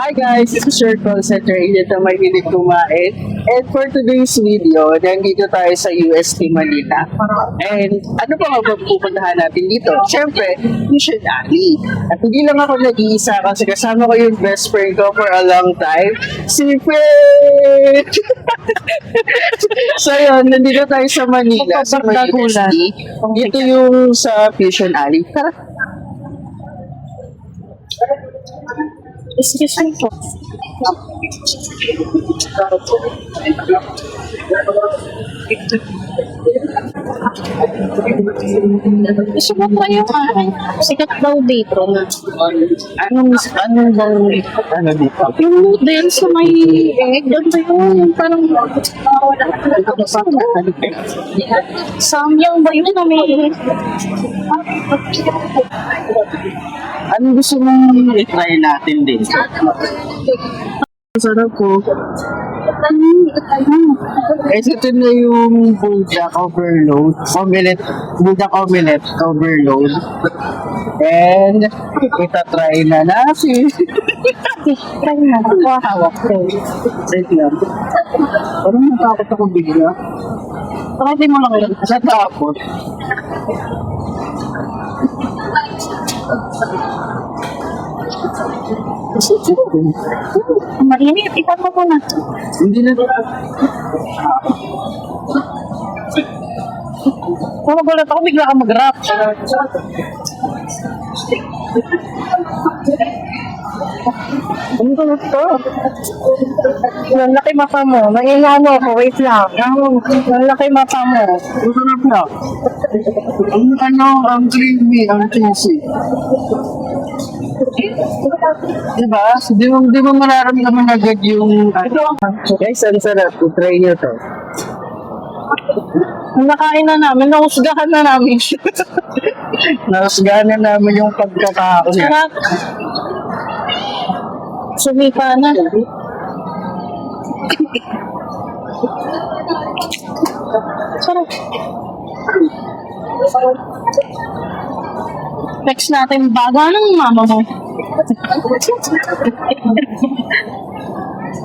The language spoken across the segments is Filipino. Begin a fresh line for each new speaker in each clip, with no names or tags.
Hi guys, this is your call center agent na mahilig kumain. And for today's video, nandito tayo sa UST Manila. And ano pa nga pupuntahan natin dito? Siyempre, Fusion Alley. At hindi lang ako nag-iisa kasi kasama ko yung best friend ko for a long time, si Fred! So yun, nandito tayo sa Manila, sa may UST. Dito yung sa Fusion Alley. Tara!
Excuse me po. Gusto mo ba yung sikat daw dito na?
Anong daw ano dito?
Yung noodle sa may egg, doon ba yun? Parang samyang ba yun na may
Anong gusto mong i-try natin din? Sarap ko. Ito na yung bulldog overload. Bulldog omelette overload. And itatry na natin.
try na. Hawak ko.
Wait lang. Parang natakot ako bigla.
Bakit di mo lang yun?
Sa takot.
Mainit, ipat mo po na.
Hindi na.
Kung magulat ako, bigla ka mag-rap. Ano ko na ito? Ang laki mata mo. Nangingano ako. Wait lang. Ang laki mata mo.
Masarap na. Ang creamy, ang cheesy. Diba? Di mo mararamdaman agad yung... Guys, ang sarap. I-try nyo to.
Ang nakain na namin, nahusgahan na namin siya.
Nakasgahan na namin yung pagkakao niya.
Sarap. Sumika na. Sarap. Next natin, baga ng mama mo.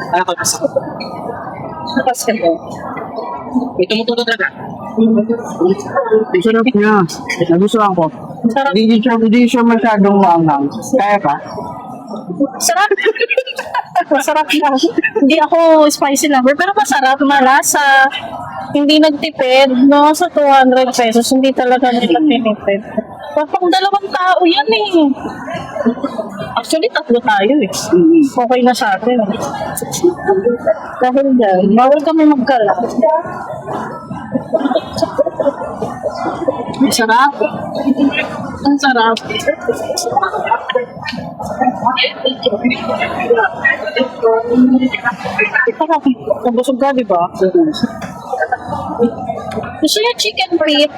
Ako na sa ito mo to talaga. Ang sarap niya. Nagustuhan ko.
Sarap.
Hindi siya masyadong maangang. Kaya pa?
Sarap. Masarap lang. Hindi ako spicy lover, pero masarap, malasa. Hindi nagtipid, no? Sa 200 pesos, hindi talaga nila tinipid. Pang dalawang tao yan eh. Actually, tatlo tayo eh. Okay na sa atin. Dahil dyan, bawal kami magkala. Ang sarap. Ang sarap. Sarap. Nabusog ka, di ba? Gusto niya chicken feet.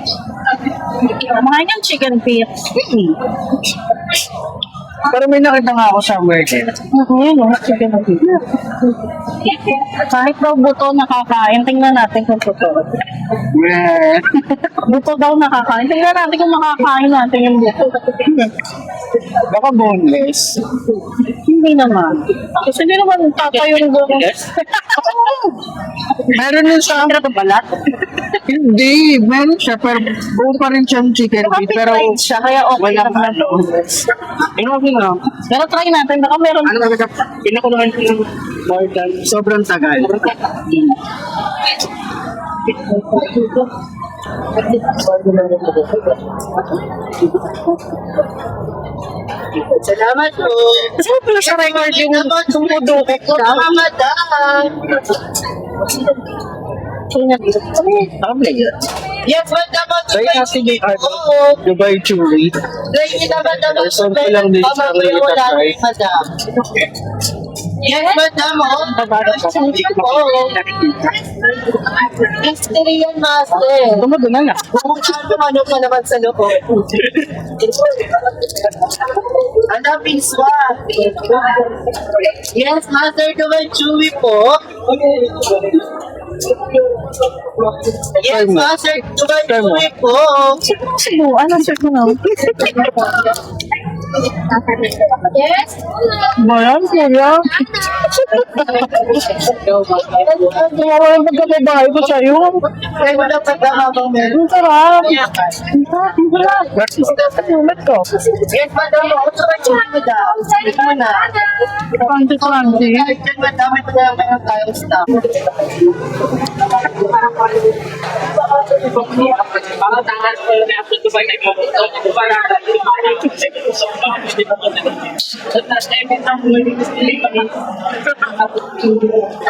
Mga yan chicken feet.
Pero may nakita nga ako somewhere din.
Yun, chicken feet. Kahit daw buto nakakain, tingnan natin kung totoo.
Well,
Buto daw nakakain. Tingnan natin kung makakain natin yung buto.
baka boneless.
Hindi naman. Kasi hindi naman tatayo yung buto.
Meron yun sa...
Pero ito balat.
Hindi, meron siya. Pero buo pa rin siyang chicken feet. Pero
siya, kaya okay
walang
naman.
ano. Okay na.
Pero try natin, baka meron.
Ano talaga? Pinakunahan ko ng more than sobrang tagal.
Salamat po.
Kasi pala sa record yung tumudukot ka.
Salamat ah. Yes, madam.
Try natin yung
Oo.
Dubai Chewy.
Try niyo naman naman.
Person ko lang din sa
Pamangkin mo
America
lang,
try.
madam. Yes, madam. Oh. Oo. Exterior master.
Tumago na nga.
Kung ano ka naman sa loob. Ang daming swak. Yes, Master Dubai Chewy po. Yes, Master Dubai Chewy po.
Ano, sir ko na? Yes.
Bayan, kuya. Tumawa yung pagkakabahay ko sa'yo.
Kaya mo dapat na habang meron.
Ang sarap. Ang sarap. Ulit ko.
Yes, madam. Ako sa kanya, madam. Ito mo na.
Panty-panty.
Diyan, madam. Ito na mga tayong staff.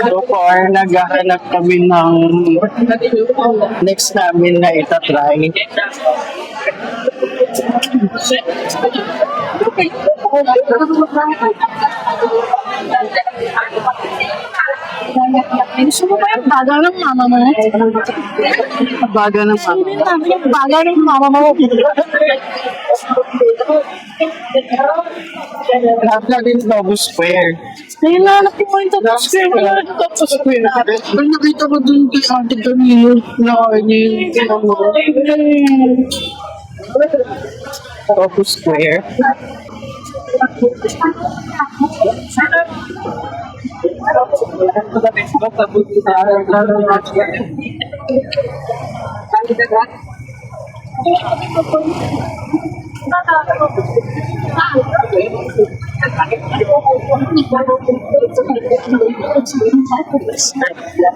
So far, naghahanap kami ng next namin na itatry.
Gusto mo ba yung baga ng mama mo?
Baga ng mga.
Hindi namin yung baga ng mama mo.
Lahat na din Novo Square.
Ayun na, natin mo yung tapos ko yung
Tapos ko yun. Pero nakita ko dun kay ate kanino na yung Novo Square.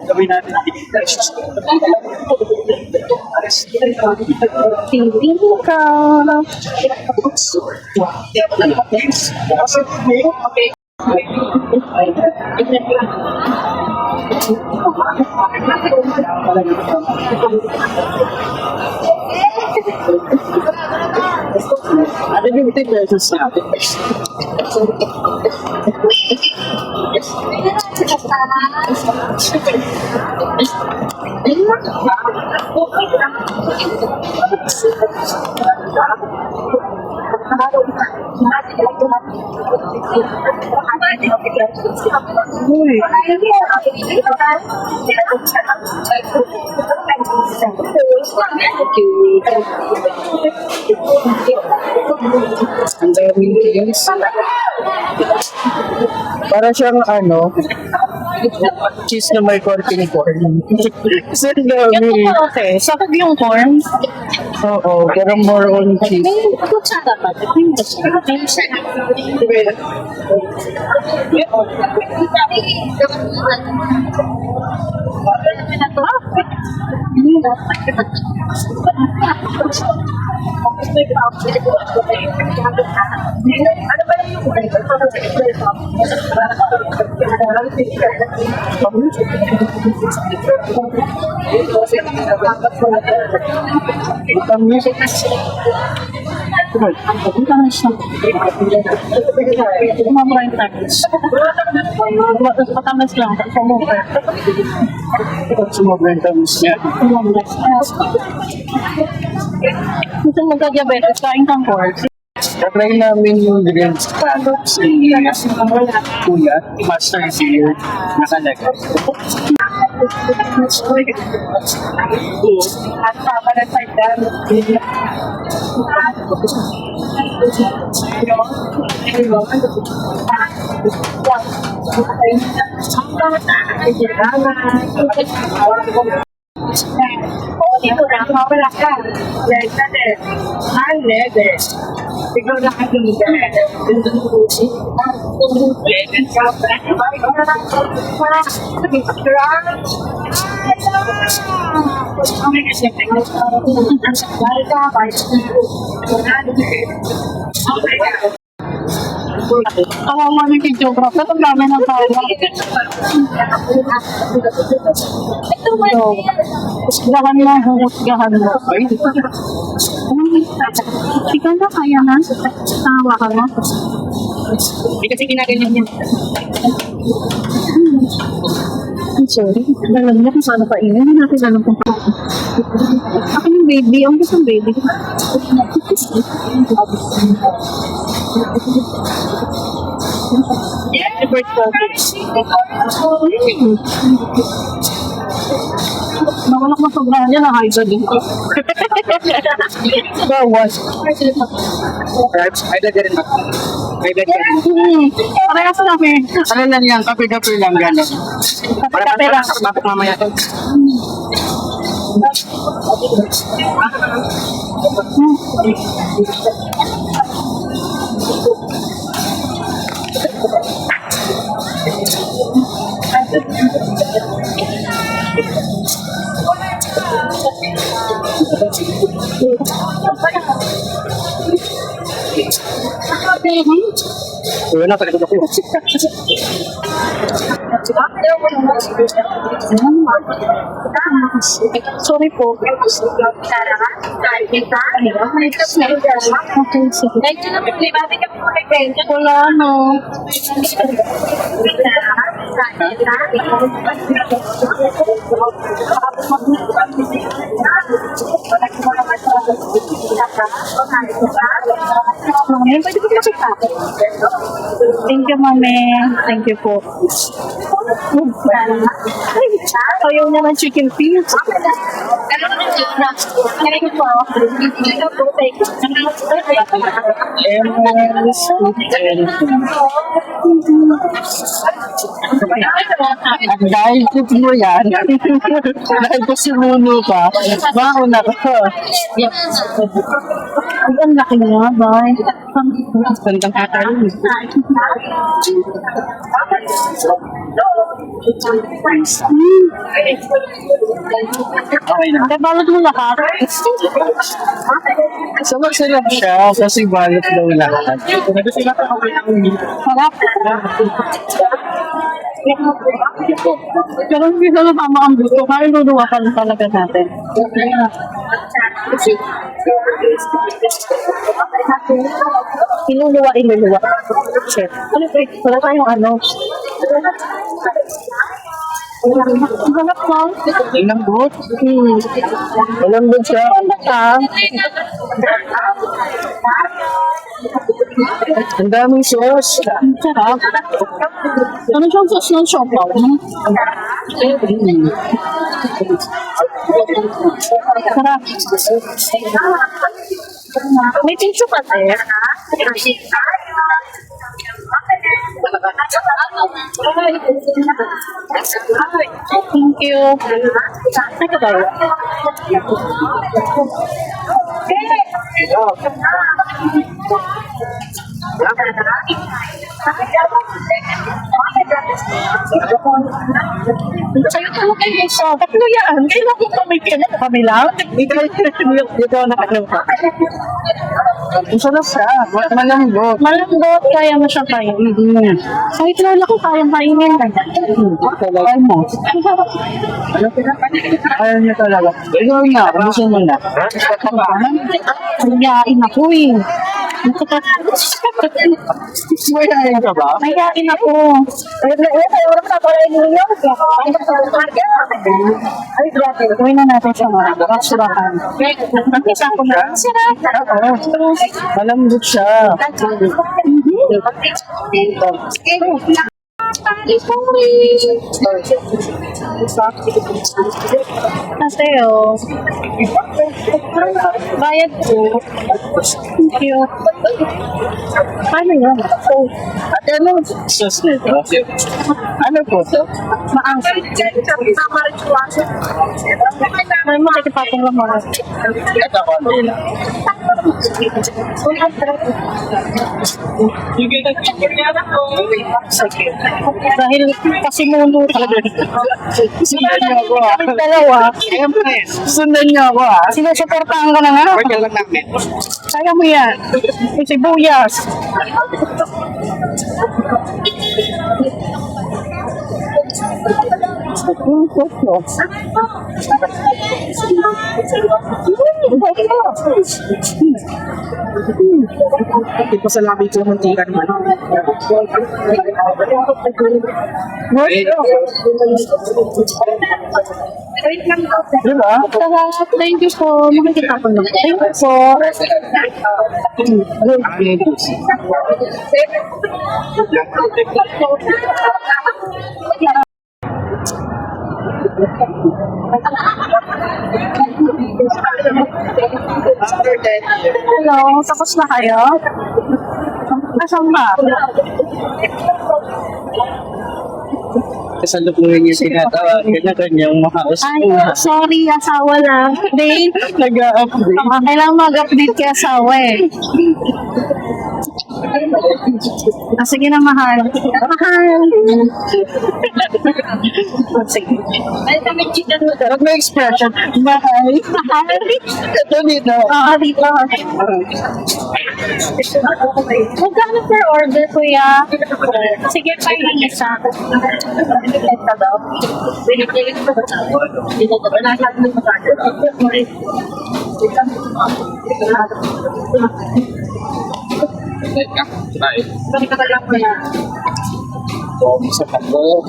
Gawin natin
Tingin ka.
Ada 50 pesos na. Ang daming case. Para siyang ano, cheese na may corn corn. Kasi ang
Yan
dami.
po ate. Sakag yung corn.
Oo, pero more on cheese.
May kutsara pa. May kutsara.
Matamis.
Mama yung tamis. Patamis lang.
Sobrang tamis niya.
Gusto magka-diabetes, kain kang corn.
Tatry namin yung grilled scallops si Kuya, Master Sear, nakalagay.
At tama na sa dam. Dito na, mawala ka. Dahil na din. Ang lebe. Ikaw na ka din.
Kawawa ni kay Geograph. Ang dami ng tao. Ito ba? Husgahan mo, husgahan mo. Ikaw na kaya na? Tawa ka mo?
Hindi kasi ginaganyan niya.
I'm sorry. Alam niya kung saan pa ilan. Hindi natin alam kung paano. Ako yung baby. Ang gusto ng baby.
Happy birthday.
Nawalak na sobrahan niya. Na-hide din ko.
Bawas. Ay, dada rin ako. Ay, dada rin.
Parehas kami.
Ano lang yan, kape-kape lang gano'n.
Kape lang.
Bakit mamaya to? Wala na, talikod ako.
Sorry po. Wala, no. Mami, pwede po kasi kape. Thank you, mami. Thank you po. Ayaw niya ng chicken feet.
At dahil tip mo yan, dahil ko sinuno ka, mauna ka.
Ay, ang laki nga, bay.
Gandang kakain. Okay na.
Ay, balot mo lahat.
So, masarap siya kasi balot daw lahat.
Sarap. Pero hindi na tama ang gusto. Kaya luluwakan talaga natin. Iluluwa. Shit. Ano po? Wala tayong ano. Ang hanap mo?
Lambot. Malambot siya.
Ano ka?
Ang daming sauce.
Sarap. Ano siyang sauce ng siopaw? Sarap. May tissue pa tayo. Thank you. Ay, ka tayo. Sa'yo talaga yung isa. Tatlo yan. Kailan ko kami kami lang?
Dito ako nakakalungka. Ang sarap siya. Malambot.
Malambot, kaya mo siya kain. Kahit lola ko kayang kainin.
Kailangan mo. Ayaw niya talaga. Ikaw nga, gusto mo na.
Mayayain ako eh.
Mayayain ka ba?
Mayayain ako. Gawin na natin siya mga basurahan. Isa ko na. Sarap.
Malambot siya.
Ate, oh. Bayad ko. Thank you. Paano yun?
At ano? Sauce nito. Ano po?
Maangkin. May makikipatong lang mga.
Ito ko.
Dahil kasi muno ka.
Sundan niyo ako ah.
Dalawa.
Siyempre. Sundan niyo ako ah.
Sinusuportahan ka na nga.
Work lang namin.
Kaya mo yan. May sibuyas.
Hindi ko sa labi ko muntikan man. Diba?
Sarap. Thank you po. Makikita ko lang. Thank you po. Hello, tapos na kayo? Asan ba?
Kasalukuyan niya tinatawagan na kanyang mahaos
Ay, sorry, asawa lang. Update.
Nag-update.
Kailangan mag-update kay asawa eh. Sige na, mahal. Mahal. Sige.
Sarap na expression. Mahal.
Mahal.
Ito dito.
Oo, dito. Magkano per order, kuya? Sige, pahingin niya sa akin. Ito daw.
Sa pagko.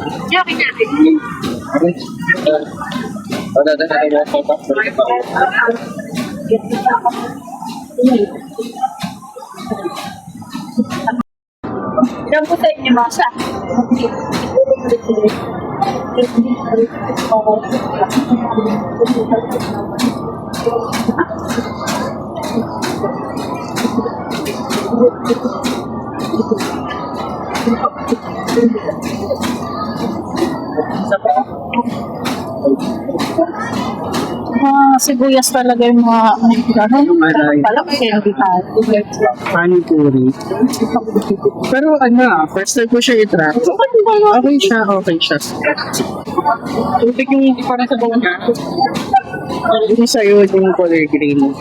Ilan po sa inyo, Masa? Sibuyas talaga yung mga pala kaya hindi tayo.
Panipuri. Pero first time ko siya i-try. Okay siya, okay siya. Tubig yung hindi pa rin sa buwan niya. Yung sa'yo, yung color green.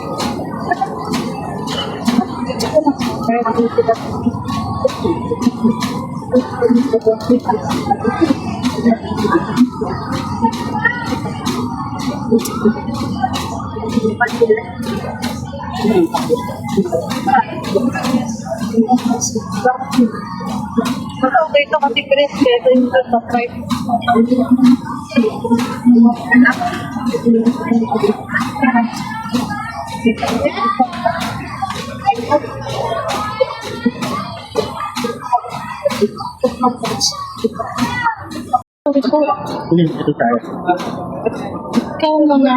Okay, ito kasi Chris, ito yung subscribe.
Ito tayo.
Ikaw mga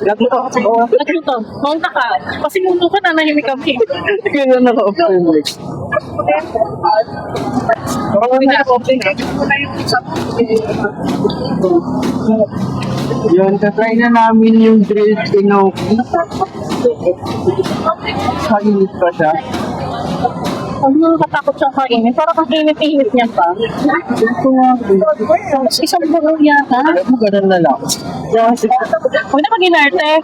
nagluto. Maunta ka. Kasi mundo ka na nahimik kami.
Kaya naka-open mic.
Hindi na open eh.
Yun, tatry na namin yung grilled enoki. Kainit pa siya.
Huwag mo nakatakot sa kainin. Parang ang init-init niya pa. Isang buo yata.
Ganun na lang.
Huwag na mag-inarte.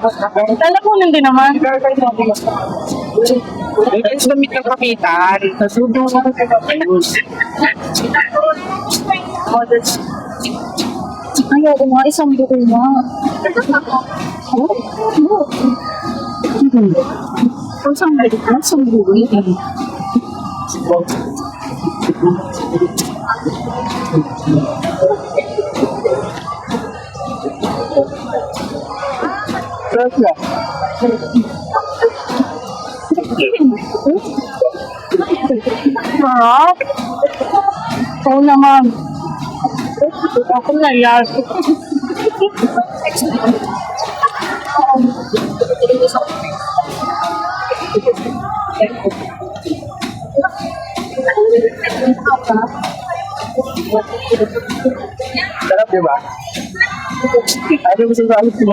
Lalamunan din naman.
Guys, gamit ng kapitan. Nasubo ko. Ayun.
Ayaw ko nga, isang buo nga. Isang buo nga.
Sarap siya.
Sarap. Oo naman. Ako na yan.
Sarap, di ba? Ano gusto sa alit mo?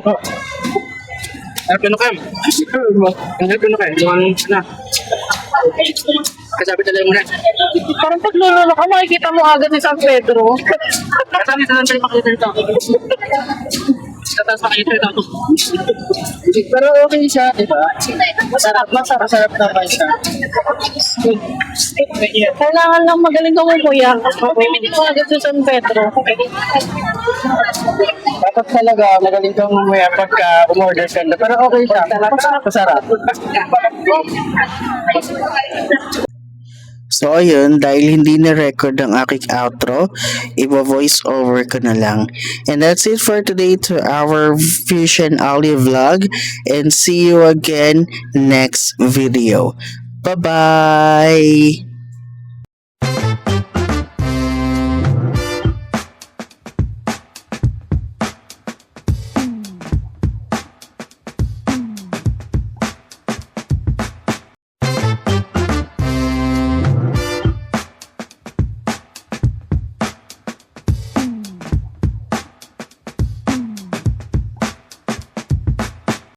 Ano pinukam? Ano pinukam? Ano? Kasabi talaga mo na.
Parang paglulolo ka, makikita mo agad si San Pedro.
Kasabi talaga tayo makita nito. Tatas makita nito. Pero okay siya, di ba? Masarap naman siya.
Kailangan lang magaling ka mo, kuya. Pipili mo agad si San Pedro.
Dapat talaga magaling kang mamaya pagka umorder ka na. Pero okay siya. Masarap. So ayun, dahil hindi na-record ang aking outro, iba-voice over ko na lang. And that's it for today to our Fusion Audio vlog. And see you again next video. Bye-bye!